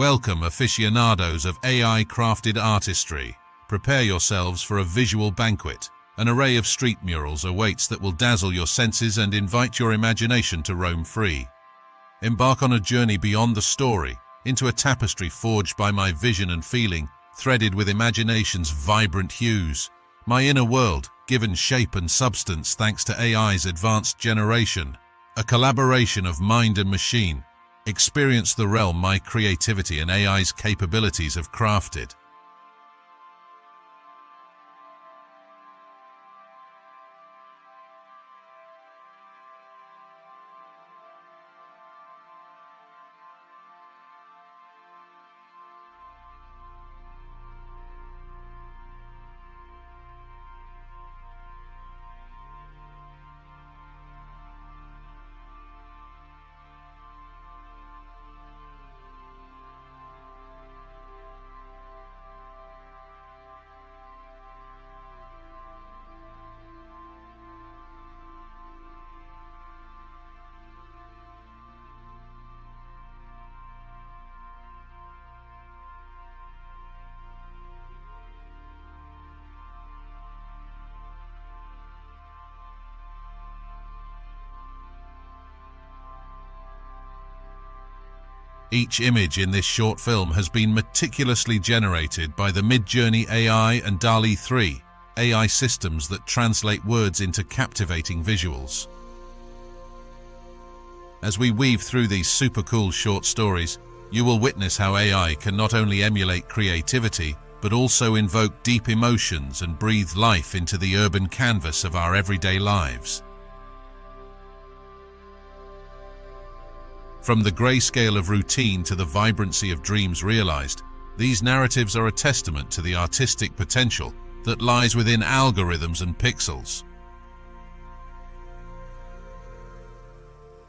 Welcome, aficionados of AI-crafted artistry. Prepare yourselves for a visual banquet. An array of street murals awaits that will dazzle your senses and invite your imagination to roam free. Embark on a journey beyond the story, into a tapestry forged by my vision and feeling, threaded with imagination's vibrant hues. My inner world, given shape and substance thanks to AI's advanced generation. A collaboration of mind and machine. Experience the realm my creativity and AI's capabilities have crafted. Each image in this short film has been meticulously generated by the Midjourney AI and Dell-E3, AI systems that translate words into captivating visuals. As we weave through these super cool short stories, you will witness how AI can not only emulate creativity, but also invoke deep emotions and breathe life into the urban canvas of our everyday lives. From the grayscale of routine to the vibrancy of dreams realized, these narratives are a testament to the artistic potential that lies within algorithms and pixels.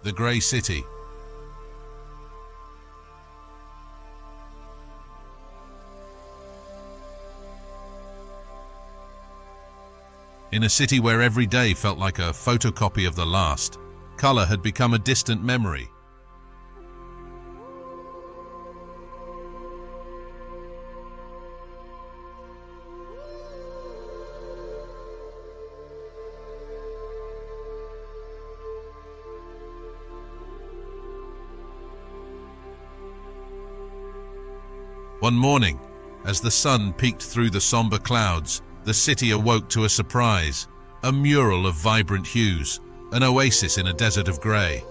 The Grey City. In a city where every day felt like a photocopy of the last, color had become a distant memory. One morning, as the sun peeked through the somber clouds, the city awoke to a surprise, a mural of vibrant hues, an oasis in a desert of grey.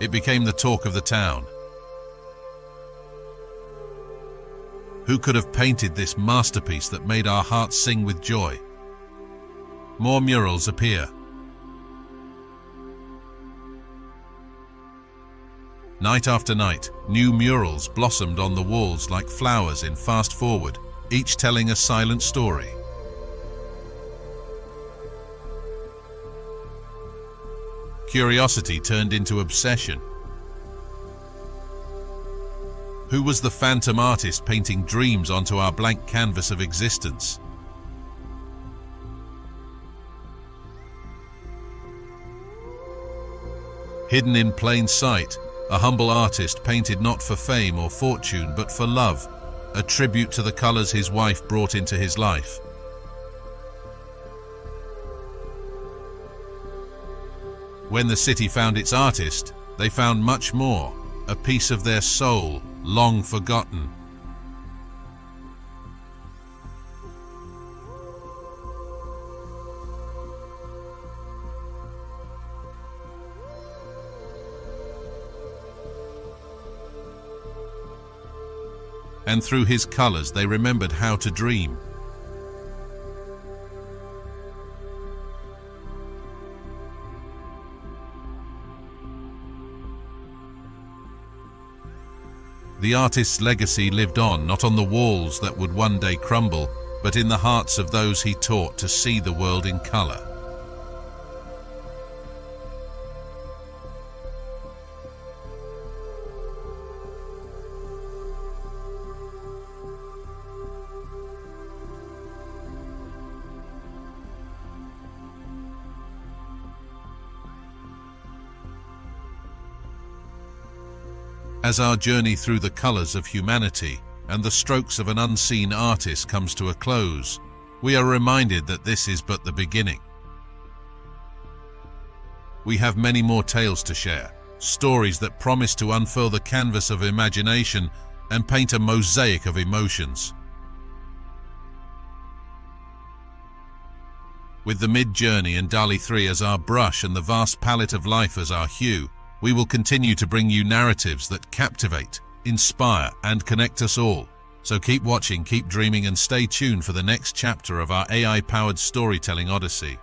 It became the talk of the town. Who could have painted this masterpiece that made our hearts sing with joy? More murals appear. Night after night, new murals blossomed on the walls like flowers in fast forward, each telling a silent story. Curiosity turned into obsession. Who was the phantom artist painting dreams onto our blank canvas of existence? Hidden in plain sight, a humble artist painted not for fame or fortune but for love, a tribute to the colors his wife brought into his life. When the city found its artist, they found much more, a piece of their soul, long forgotten. And through his colors they remembered how to dream. The artist's legacy lived on, not on the walls that would one day crumble, but in the hearts of those he taught to see the world in color. As our journey through the colors of humanity and the strokes of an unseen artist comes to a close, we are reminded that this is but the beginning. We have many more tales to share, stories that promise to unfurl the canvas of imagination and paint a mosaic of emotions. With the Midjourney and Dall-E3 as our brush and the vast palette of life as our hue, we will continue to bring you narratives that captivate, inspire, and connect us all. So keep watching, keep dreaming, and stay tuned for the next chapter of our AI-powered storytelling odyssey.